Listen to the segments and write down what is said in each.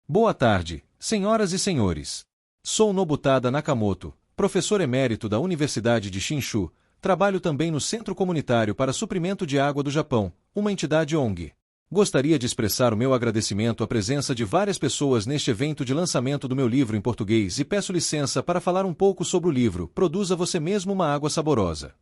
Boa tarde, senhoras e senhores. Sou Nobutada Nakamoto, professor emérito da Universidade de Shinshu. Trabalho também no Centro Comunitário para Suprimento de Água do Japão, uma entidade ONG. Gostaria de expressar o meu agradecimento à presença de várias pessoas neste evento de lançamento do meu livro em português e peço licença para falar um pouco sobre o livro Produza Você Mesmo uma Água Saborosa.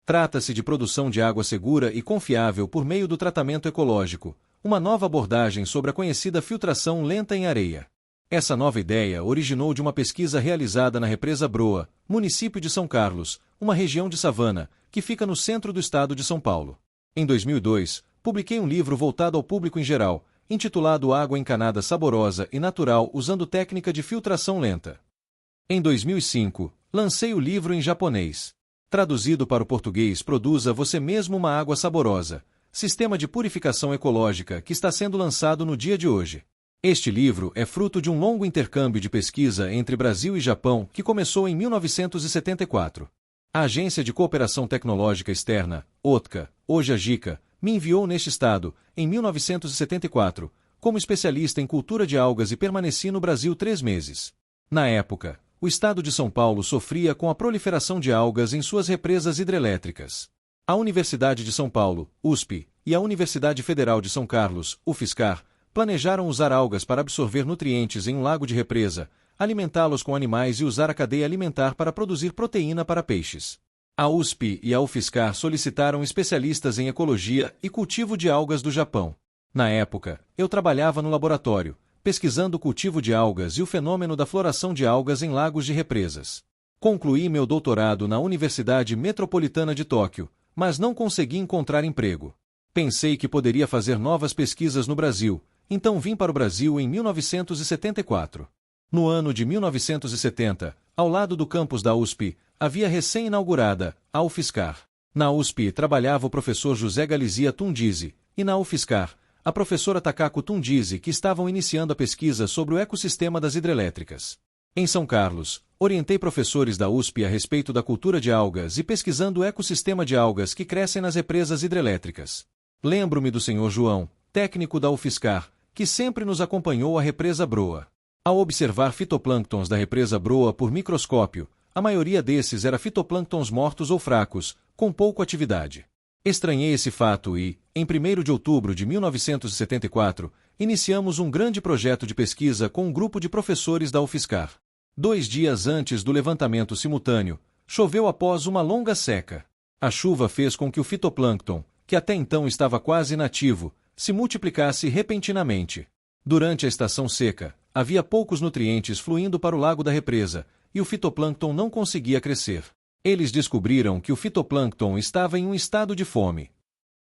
Trata-se de produção de água segura e confiável por meio do tratamento ecológico, uma nova abordagem sobre a conhecida filtração lenta em areia. Essa nova ideia originou de uma pesquisa realizada na Represa Broa, município de São Carlos, uma região de savana, que fica no centro do estado de São Paulo. Em 2002, publiquei um livro voltado ao público em geral, intitulado Água Encanada Saborosa e Natural usando técnica de filtração lenta. Em 2005, lancei o livro em japonês. Traduzido para o português, Produza Você Mesmo uma Água Saborosa, sistema de purificação ecológica que está sendo lançado no dia de hoje. Este livro é fruto de um longo intercâmbio de pesquisa entre Brasil e Japão que começou em 1974. A Agência de Cooperação Tecnológica Externa, OTCA, hoje a JICA, me enviou neste estado, em 1974, como especialista em cultura de algas e permaneci no Brasil 3 meses. Na época, o estado de São Paulo sofria com a proliferação de algas em suas represas hidrelétricas. A Universidade de São Paulo, USP, e a Universidade Federal de São Carlos, UFSCar, planejaram usar algas para absorver nutrientes em um lago de represa, alimentá-los com animais e usar a cadeia alimentar para produzir proteína para peixes. A USP e a UFSCar solicitaram especialistas em ecologia e cultivo de algas do Japão. Na época, eu trabalhava no laboratório, pesquisando o cultivo de algas e o fenômeno da floração de algas em lagos de represas. Concluí meu doutorado na Universidade Metropolitana de Tóquio, mas não consegui encontrar emprego. Pensei que poderia fazer novas pesquisas no Brasil, então vim para o Brasil em 1974. No ano de 1970, ao lado do campus da USP, havia recém-inaugurada a UFSCar. Na USP trabalhava o professor José Galizia Tundizi, e na UFSCar, a professora Takako Tundizi, que estavam iniciando a pesquisa sobre o ecossistema das hidrelétricas. Em São Carlos, orientei professores da USP a respeito da cultura de algas e pesquisando o ecossistema de algas que crescem nas represas hidrelétricas. Lembro-me do senhor João, técnico da UFSCar, que sempre nos acompanhou à Represa Broa. Ao observar fitoplânctons da Represa Broa por microscópio, a maioria desses era fitoplânctons mortos ou fracos, com pouca atividade. Estranhei esse fato e, em 1º de outubro de 1974, iniciamos um grande projeto de pesquisa com um grupo de professores da UFSCar. 2 dias antes do levantamento simultâneo, choveu após uma longa seca. A chuva fez com que o fitoplâncton, que até então estava quase inativo, se multiplicasse repentinamente. Durante a estação seca, havia poucos nutrientes fluindo para o lago da represa, e o fitoplâncton não conseguia crescer. Eles descobriram que o fitoplâncton estava em um estado de fome.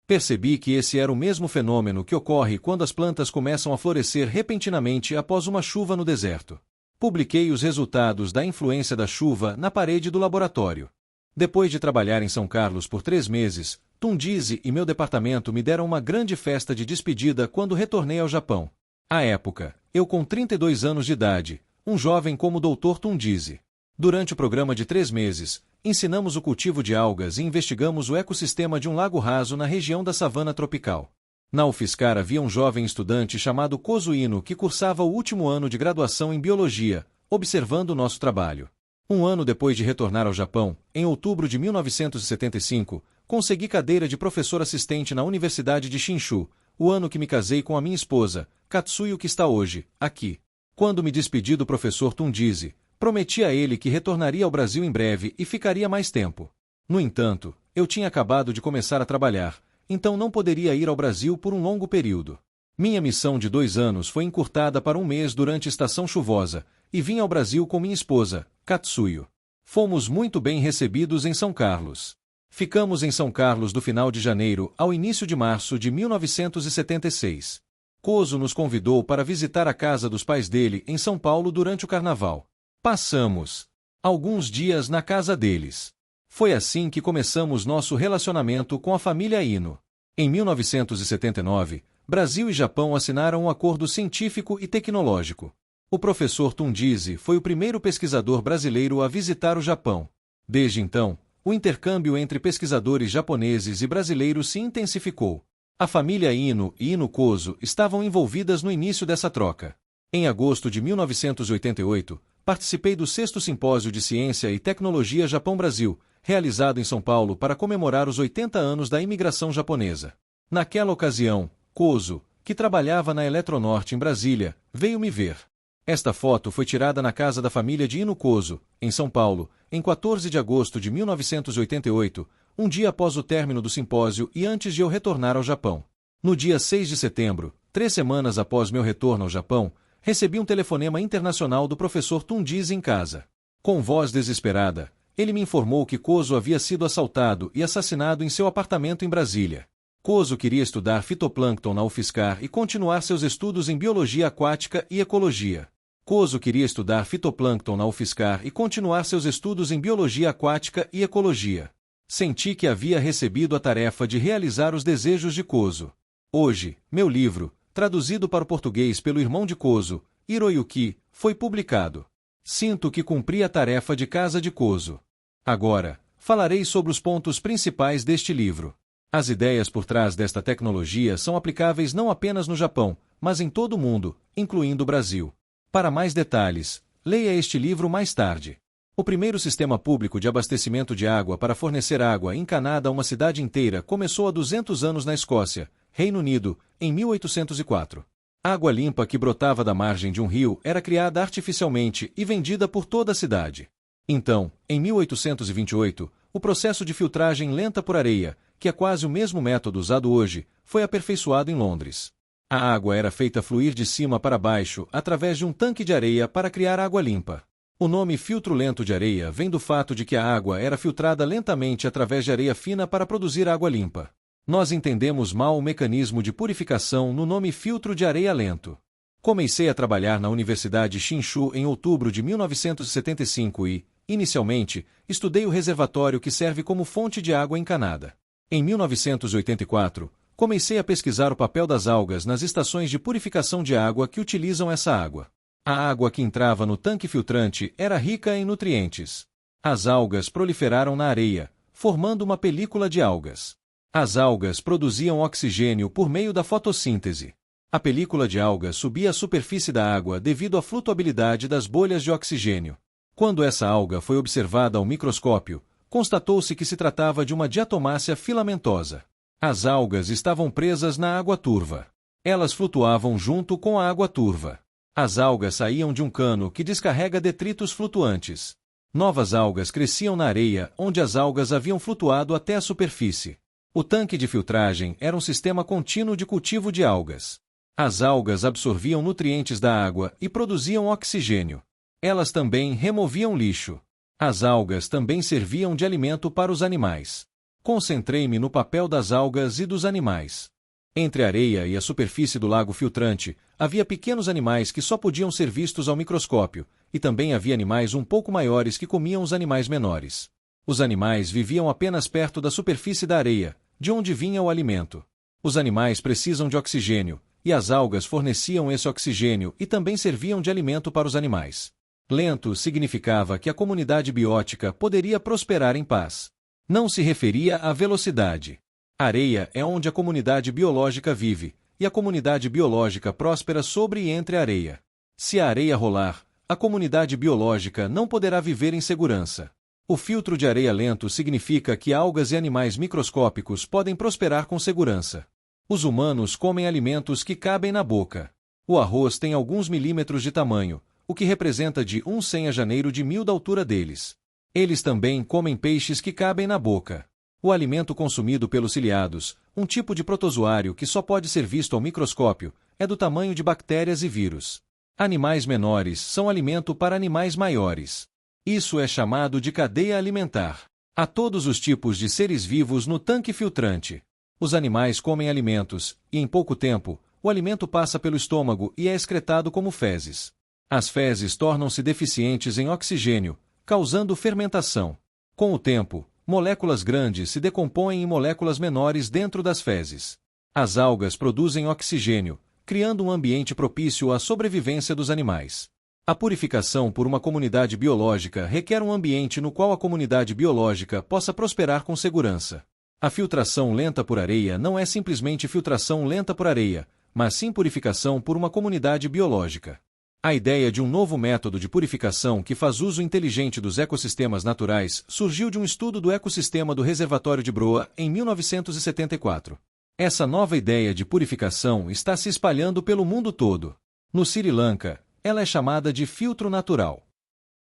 Percebi que esse era o mesmo fenômeno que ocorre quando as plantas começam a florescer repentinamente após uma chuva no deserto. Publiquei os resultados da influência da chuva na parede do laboratório. Depois de trabalhar em São Carlos por 3 meses, Tundizi e meu departamento me deram uma grande festa de despedida quando retornei ao Japão. À época, eu com 32 anos de idade, um jovem como o Dr. Tundizi. Durante o programa de 3 meses, ensinamos o cultivo de algas e investigamos o ecossistema de um lago raso na região da savana tropical. Na UFSCar havia um jovem estudante chamado Kozo Ino que cursava o último ano de graduação em biologia, observando o nosso trabalho. Um ano depois de retornar ao Japão, em outubro de 1975, consegui cadeira de professor assistente na Universidade de Shinshu, o ano que me casei com a minha esposa, Katsuyo, que está hoje, aqui. Quando me despedi do professor Tundizi, prometi a ele que retornaria ao Brasil em breve e ficaria mais tempo. No entanto, eu tinha acabado de começar a trabalhar, então não poderia ir ao Brasil por um longo período. Minha missão de 2 anos foi encurtada para 1 mês durante a estação chuvosa, e vim ao Brasil com minha esposa, Katsuyo. Fomos muito bem recebidos em São Carlos. Ficamos em São Carlos do final de janeiro ao início de março de 1976. Kozo nos convidou para visitar a casa dos pais dele em São Paulo durante o carnaval. Passamos alguns dias na casa deles. Foi assim que começamos nosso relacionamento com a família Ino. Em 1979, Brasil e Japão assinaram um acordo científico e tecnológico. O professor Tundizi foi o primeiro pesquisador brasileiro a visitar o Japão. Desde então, o intercâmbio entre pesquisadores japoneses e brasileiros se intensificou. A família Ino e Ino Kozo estavam envolvidas no início dessa troca. Em agosto de 1988, participei do 6º Simpósio de Ciência e Tecnologia Japão-Brasil, realizado em São Paulo para comemorar os 80 anos da imigração japonesa. Naquela ocasião, Kozo, que trabalhava na Eletronorte em Brasília, veio me ver. Esta foto foi tirada na casa da família de Ino Kozo, em São Paulo, em 14 de agosto de 1988, um dia após o término do simpósio e antes de eu retornar ao Japão. No dia 6 de setembro, 3 semanas após meu retorno ao Japão, recebi um telefonema internacional do professor Tundiz em casa. Com voz desesperada, ele me informou que Kozo havia sido assaltado e assassinado em seu apartamento em Brasília. Kozo queria estudar fitoplâncton na UFSCar e continuar seus estudos em biologia aquática e ecologia. Kozo queria estudar fitoplâncton na UFSCar e continuar seus estudos em biologia aquática e ecologia. Senti que havia recebido a tarefa de realizar os desejos de Kozo. Hoje, meu livro, traduzido para o português pelo irmão de Kozo, Hiroyuki, foi publicado. Sinto que cumpri a tarefa de casa de Kozo. Agora, falarei sobre os pontos principais deste livro. As ideias por trás desta tecnologia são aplicáveis não apenas no Japão, mas em todo o mundo, incluindo o Brasil. Para mais detalhes, leia este livro mais tarde. O primeiro sistema público de abastecimento de água para fornecer água encanada a uma cidade inteira começou há 200 anos na Escócia, Reino Unido, em 1804. Água limpa que brotava da margem de um rio era criada artificialmente e vendida por toda a cidade. Então, em 1828, o processo de filtragem lenta por areia, que é quase o mesmo método usado hoje, foi aperfeiçoado em Londres. A água era feita fluir de cima para baixo através de um tanque de areia para criar água limpa. O nome filtro lento de areia vem do fato de que a água era filtrada lentamente através de areia fina para produzir água limpa. Nós entendemos mal o mecanismo de purificação no nome filtro de areia lento. Comecei a trabalhar na Universidade Shinshu em outubro de 1975 e, inicialmente, estudei o reservatório que serve como fonte de água encanada. Em 1984, comecei a pesquisar o papel das algas nas estações de purificação de água que utilizam essa água. A água que entrava no tanque filtrante era rica em nutrientes. As algas proliferaram na areia, formando uma película de algas. As algas produziam oxigênio por meio da fotossíntese. A película de algas subia à superfície da água devido à flutuabilidade das bolhas de oxigênio. Quando essa alga foi observada ao microscópio, constatou-se que se tratava de uma diatomácea filamentosa. As algas estavam presas na água turva. Elas flutuavam junto com a água turva. As algas saíam de um cano que descarrega detritos flutuantes. Novas algas cresciam na areia onde as algas haviam flutuado até a superfície. O tanque de filtragem era um sistema contínuo de cultivo de algas. As algas absorviam nutrientes da água e produziam oxigênio. Elas também removiam lixo. As algas também serviam de alimento para os animais. Concentrei-me no papel das algas e dos animais. Entre a areia e a superfície do lago filtrante, havia pequenos animais que só podiam ser vistos ao microscópio, e também havia animais um pouco maiores que comiam os animais menores. Os animais viviam apenas perto da superfície da areia, de onde vinha o alimento. Os animais precisam de oxigênio, e as algas forneciam esse oxigênio e também serviam de alimento para os animais. Lento significava que a comunidade biótica poderia prosperar em paz. Não se referia à velocidade. Areia é onde a comunidade biológica vive, e a comunidade biológica próspera sobre e entre a areia. Se a areia rolar, a comunidade biológica não poderá viver em segurança. O filtro de areia lento significa que algas e animais microscópicos podem prosperar com segurança. Os humanos comem alimentos que cabem na boca. O arroz tem alguns milímetros de tamanho, o que representa de 1/100 a janeiro de 1000 da altura deles. Eles também comem peixes que cabem na boca. O alimento consumido pelos ciliados, um tipo de protozoário que só pode ser visto ao microscópio, é do tamanho de bactérias e vírus. Animais menores são alimento para animais maiores. Isso é chamado de cadeia alimentar. Há todos os tipos de seres vivos no tanque filtrante. Os animais comem alimentos, e em pouco tempo, o alimento passa pelo estômago e é excretado como fezes. As fezes tornam-se deficientes em oxigênio, causando fermentação. Com o tempo, moléculas grandes se decompõem em moléculas menores dentro das fezes. As algas produzem oxigênio, criando um ambiente propício à sobrevivência dos animais. A purificação por uma comunidade biológica requer um ambiente no qual a comunidade biológica possa prosperar com segurança. A filtração lenta por areia não é simplesmente filtração lenta por areia, mas sim purificação por uma comunidade biológica. A ideia de um novo método de purificação que faz uso inteligente dos ecossistemas naturais surgiu de um estudo do ecossistema do reservatório de Broa em 1974. Essa nova ideia de purificação está se espalhando pelo mundo todo. No Sri Lanka, ela é chamada de filtro natural.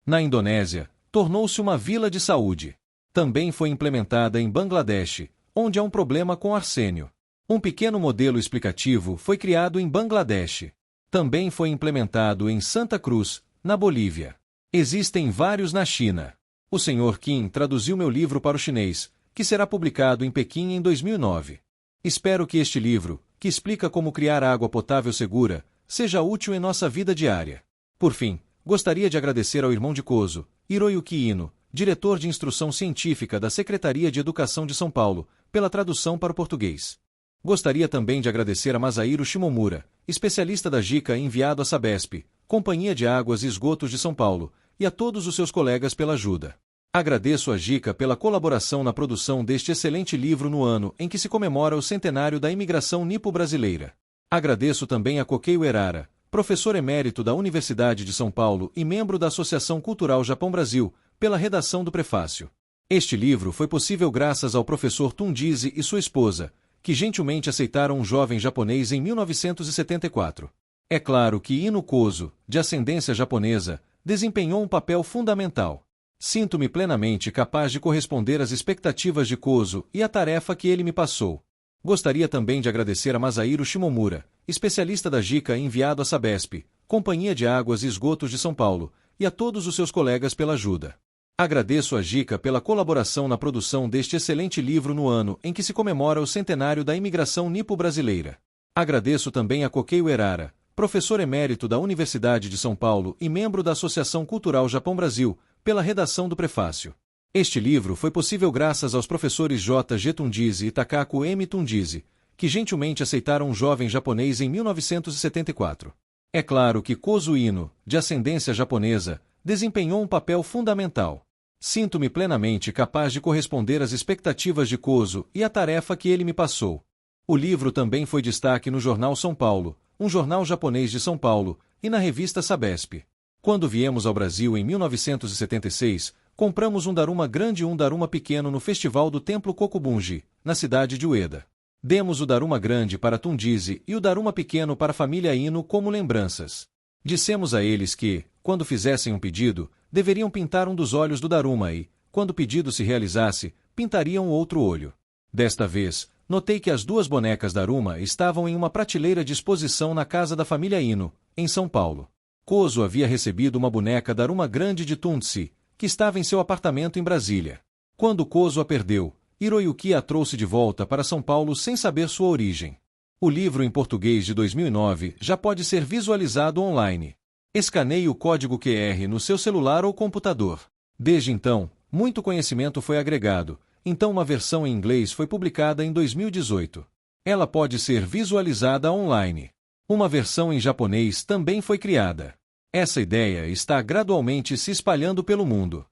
Na Indonésia, tornou-se uma vila de saúde. Também foi implementada em Bangladesh, onde há um problema com arsênio. Um pequeno modelo explicativo foi criado em Bangladesh. Também foi implementado em Santa Cruz, na Bolívia. Existem vários na China. O Sr. Kim traduziu meu livro para o chinês, que será publicado em Pequim em 2009. Espero que este livro, que explica como criar água potável segura, seja útil em nossa vida diária. Por fim, gostaria de agradecer ao irmão de Kozo, Hiroyuki Ino, diretor de instrução científica da Secretaria de Educação de São Paulo, pela tradução para o português. Gostaria também de agradecer a Masahiro Shimomura, especialista da JICA e enviado à Sabesp, Companhia de Águas e Esgotos de São Paulo, e a todos os seus colegas pela ajuda. Agradeço a JICA pela colaboração na produção deste excelente livro no ano em que se comemora o centenário da imigração nipo-brasileira. Agradeço também a Kokei Uehara, professor emérito da Universidade de São Paulo e membro da Associação Cultural Japão-Brasil, pela redação do prefácio. Este livro foi possível graças ao professor Tundizi e sua esposa, que gentilmente aceitaram um jovem japonês em 1974. É claro que Ino Kozo, de ascendência japonesa, desempenhou um papel fundamental. Sinto-me plenamente capaz de corresponder às expectativas de Kozo e à tarefa que ele me passou. Gostaria também de agradecer a Masahiro Shimomura, especialista da JICA e enviado à Sabesp, Companhia de Águas e Esgotos de São Paulo, e a todos os seus colegas pela ajuda. Agradeço a JICA pela colaboração na produção deste excelente livro no ano em que se comemora o centenário da imigração nipo-brasileira. Agradeço também a Kokei Uehara, professor emérito da Universidade de São Paulo e membro da Associação Cultural Japão-Brasil, pela redação do prefácio. Este livro foi possível graças aos professores J. G. Tundizi e Takaku M. Tundizi, que gentilmente aceitaram um jovem japonês em 1974. É claro que Kozo Ino, de ascendência japonesa, desempenhou um papel fundamental. Sinto-me plenamente capaz de corresponder às expectativas de Kozo e à tarefa que ele me passou. O livro também foi destaque no Jornal São Paulo, um jornal japonês de São Paulo, e na revista Sabesp. Quando viemos ao Brasil em 1976, compramos um Daruma grande e um Daruma pequeno no Festival do Templo Kokubunji, na cidade de Ueda. Demos o Daruma grande para Tundizi e o Daruma pequeno para a família Ino como lembranças. Dissemos a eles que, quando fizessem um pedido, deveriam pintar um dos olhos do Daruma e, quando o pedido se realizasse, pintariam o outro olho. Desta vez, notei que as duas bonecas Daruma estavam em uma prateleira de exposição na casa da família Ino, em São Paulo. Kozo havia recebido uma boneca Daruma grande de Tundizi, que estava em seu apartamento em Brasília. Quando Kozo a perdeu, Hiroyuki a trouxe de volta para São Paulo sem saber sua origem. O livro em português de 2009 já pode ser visualizado online. Escaneie o código QR no seu celular ou computador. Desde então, muito conhecimento foi agregado, então uma versão em inglês foi publicada em 2018. Ela pode ser visualizada online. Uma versão em japonês também foi criada. Essa ideia está gradualmente se espalhando pelo mundo.